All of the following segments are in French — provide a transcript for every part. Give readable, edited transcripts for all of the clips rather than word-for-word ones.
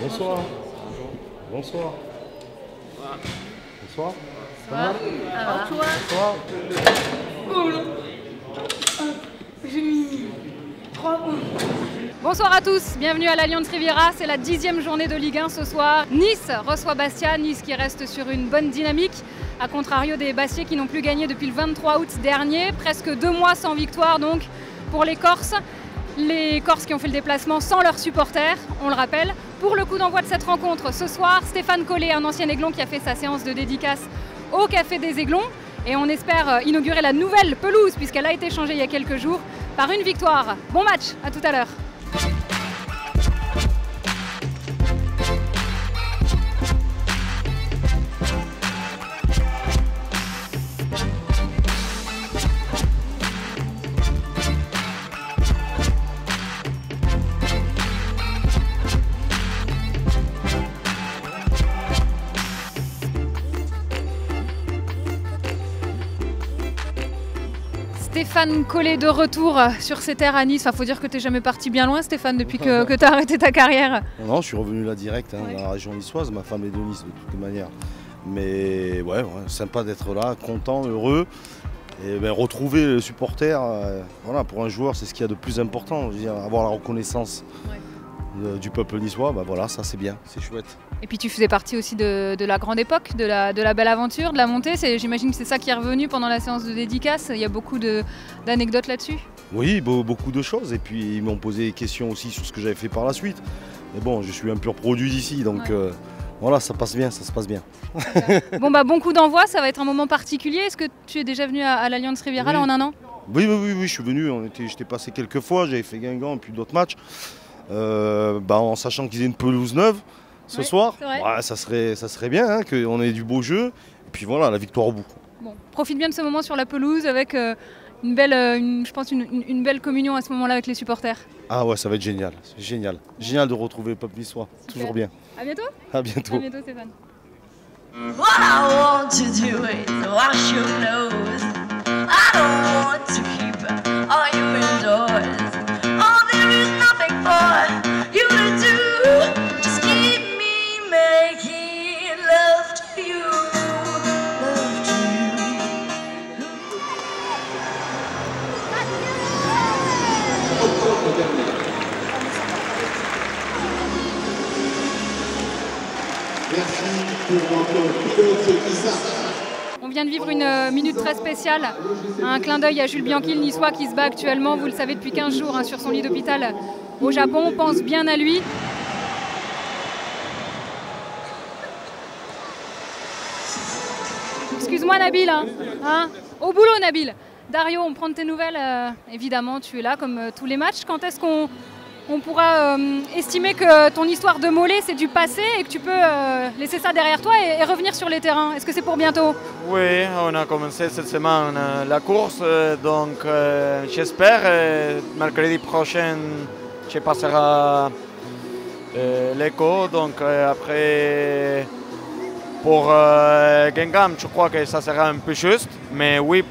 Bonsoir. Bonsoir. Bonsoir. Ça va? Alors toi? Bonsoir. J'ai mis 3 points. Bonsoir à tous, bienvenue à l'Allianz Riviera, c'est la 10e journée de Ligue 1 ce soir. Nice reçoit Bastia, Nice qui reste sur une bonne dynamique, à contrario des Bastiais qui n'ont plus gagné depuis le 23 août dernier, presque 2 mois sans victoire donc pour les Corses. Les Corses qui ont fait le déplacement sans leurs supporters, on le rappelle. Pour le coup d'envoi de cette rencontre ce soir, Stéphane Collet, un ancien Aiglon qui a fait sa séance de dédicace au Café des Aiglons. Et on espère inaugurer la nouvelle pelouse puisqu'elle a été changée il y a quelques jours par une victoire. Bon match, à tout à l'heure. Stéphane Collet de retour sur ses terres à Nice. Enfin, faut dire que tu n'es jamais parti bien loin, Stéphane, depuis que tu as arrêté ta carrière. Non, je suis revenu là direct, dans la région niçoise. Ma femme est de Nice de toute manière. Mais ouais, sympa d'être là, content, heureux. Et retrouver le supporter, voilà, pour un joueur, c'est ce qu'il y a de plus important. Je veux dire, avoir la reconnaissance du peuple niçois, voilà, ça c'est bien, c'est chouette. Et puis tu faisais partie aussi de la grande époque, de la belle aventure, de la montée. J'imagine que c'est ça qui est revenu pendant la séance de dédicace. Il y a beaucoup d'anecdotes là-dessus. Oui, beaucoup de choses. Et puis ils m'ont posé des questions aussi sur ce que j'avais fait par la suite. Mais bon, je suis un pur produit d'ici, donc voilà, ça passe bien, ça se passe bien. Bon coup d'envoi, ça va être un moment particulier. Est-ce que tu es déjà venu à l'Allianz Riviera là en un an? Oui, je suis venu, j'étais passé quelques fois, j'avais fait Guingamp et puis d'autres matchs. En sachant qu'ils aient une pelouse neuve ce soir, ça serait bien qu'on ait du beau jeu. Et puis voilà, la victoire au bout. Bon, profite bien de ce moment sur la pelouse avec une belle communion à ce moment-là avec les supporters. Ah ouais, ça va être génial, c'est génial. Génial de retrouver le peuple niçois, toujours bien. À bientôt. À bientôt. À bientôt Stéphane. What I want to do is wash your nose. I don't want to keep all you indoors. Oh, there is nothing for you to do. Just keep me making love to you. Love to you. On vient de vivre une minute très spéciale, un clin d'œil à Jules Bianchi, le niçois qui se bat actuellement, vous le savez, depuis 15 jours sur son lit d'hôpital au Japon. On pense bien à lui. Excuse-moi Nabil, au boulot Nabil. Dario, on prend de tes nouvelles, évidemment tu es là comme tous les matchs. Quand est-ce qu'on pourra estimer que ton histoire de mollet c'est du passé et que tu peux laisser ça derrière toi et revenir sur les terrains? Est-ce que c'est pour bientôt? Oui, on a commencé cette semaine la course, donc j'espère mercredi prochain je passerai l'écho, donc après pour Guingamp je crois que ça sera un peu juste, mais oui,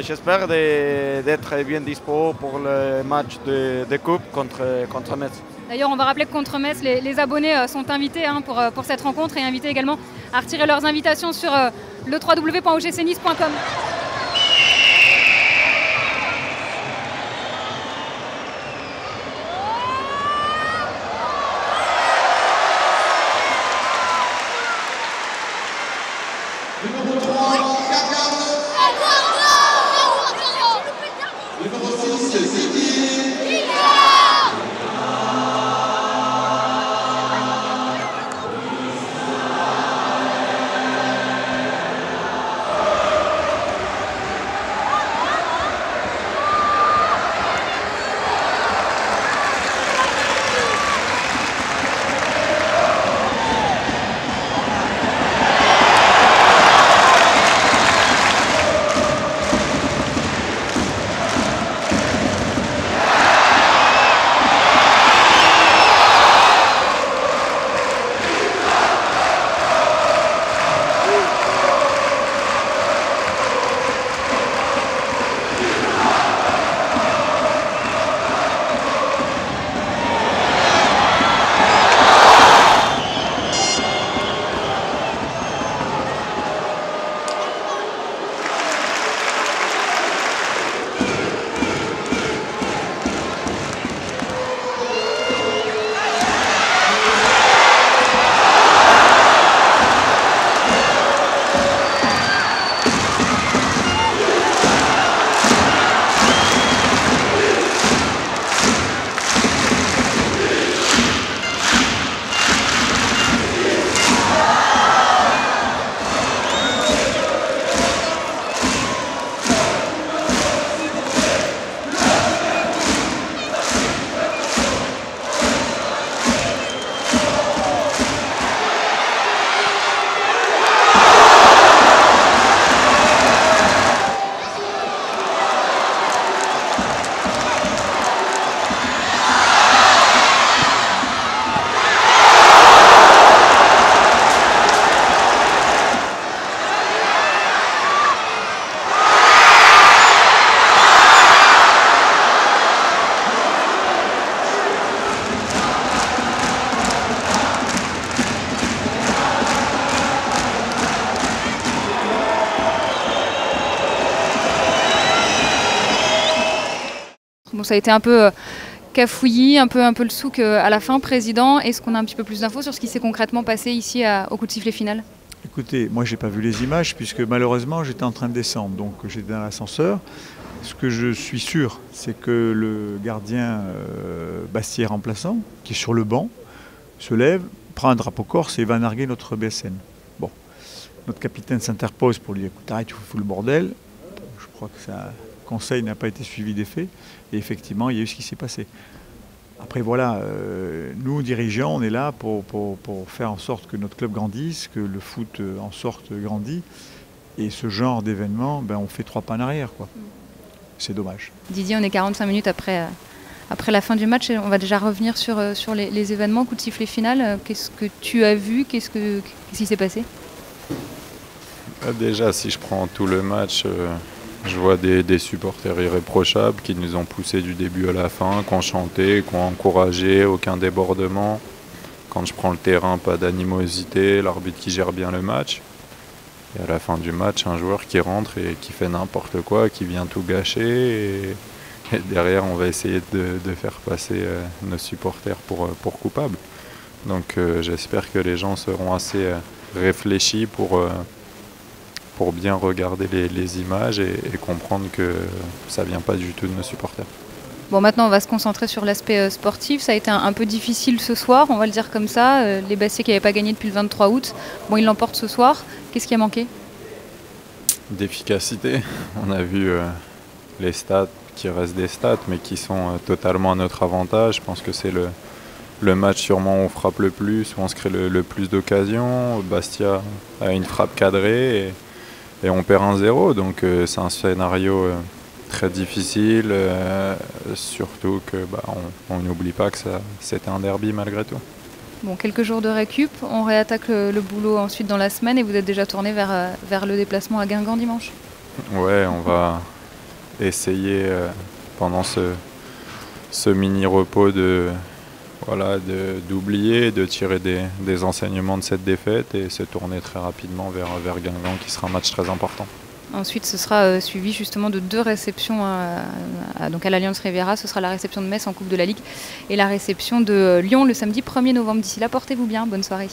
j'espère d'être bien dispo pour le match de coupe contre Metz. D'ailleurs, on va rappeler que contre Metz, les abonnés sont invités pour cette rencontre et invités également à retirer leurs invitations sur le www.ogcnice.com. Numéro 3, Eduardo. Numéro 6, Ziggy. Bon, ça a été un peu cafouillis, un peu le souk à la fin. Président, est-ce qu'on a un petit peu plus d'infos sur ce qui s'est concrètement passé ici au coup de sifflet final? Écoutez, moi j'ai pas vu les images puisque malheureusement j'étais en train de descendre, donc j'étais dans l'ascenseur. Ce que je suis sûr, c'est que le gardien Bastier remplaçant, qui est sur le banc, se lève, prend un drapeau corse et va narguer notre BSN. Bon, notre capitaine s'interpose pour lui dire écoute, arrête, tu fous le bordel. Je crois que ça conseil n'a pas été suivi des faits. Et effectivement, il y a eu ce qui s'est passé. Après, voilà, nous, dirigeants, on est là pour faire en sorte que notre club grandisse, que le foot en sorte grandit. Et ce genre d'événement, ben, on fait 3 pas en arrière, quoi. C'est dommage. Didier, on est 45 minutes après la fin du match et on va déjà revenir sur les événements, coup de sifflet final. Qu'est-ce que tu as vu? Qu'est-ce qui s'est passé? Déjà, si je prends tout le match, je vois des supporters irréprochables qui nous ont poussés du début à la fin, qui ont chanté, qui ont encouragé, aucun débordement. Quand je prends le terrain, pas d'animosité, l'arbitre qui gère bien le match. Et à la fin du match, un joueur qui rentre et qui fait n'importe quoi, qui vient tout gâcher. Et derrière, on va essayer de faire passer nos supporters pour coupables. Donc j'espère que les gens seront assez réfléchis pour bien regarder les images et comprendre que ça ne vient pas du tout de nos supporters. Bon, maintenant on va se concentrer sur l'aspect sportif. Ça a été un peu difficile ce soir, on va le dire comme ça. Les Bastiais qui n'avaient pas gagné depuis le 23 août, bon, ils l'emportent ce soir. Qu'est-ce qui a manqué? D'efficacité. On a vu les stats qui restent des stats mais qui sont totalement à notre avantage. Je pense que c'est le match sûrement où on frappe le plus, où on se crée le plus d'occasions. Bastia a une frappe cadrée et on perd 1-0. Donc c'est un scénario très difficile, surtout que on n'oublie pas que c'était un derby malgré tout. Bon, quelques jours de récup, on réattaque le boulot ensuite dans la semaine et vous êtes déjà tourné vers le déplacement à Guingamp dimanche? Ouais, on va essayer pendant ce mini-repos d'oublier, de tirer des enseignements de cette défaite et se tourner très rapidement vers Guingamp qui sera un match très important. Ensuite, ce sera suivi justement de 2 réceptions donc à l'Alliance Riviera. Ce sera la réception de Metz en Coupe de la Ligue et la réception de Lyon le samedi 1er novembre. D'ici là, portez-vous bien. Bonne soirée.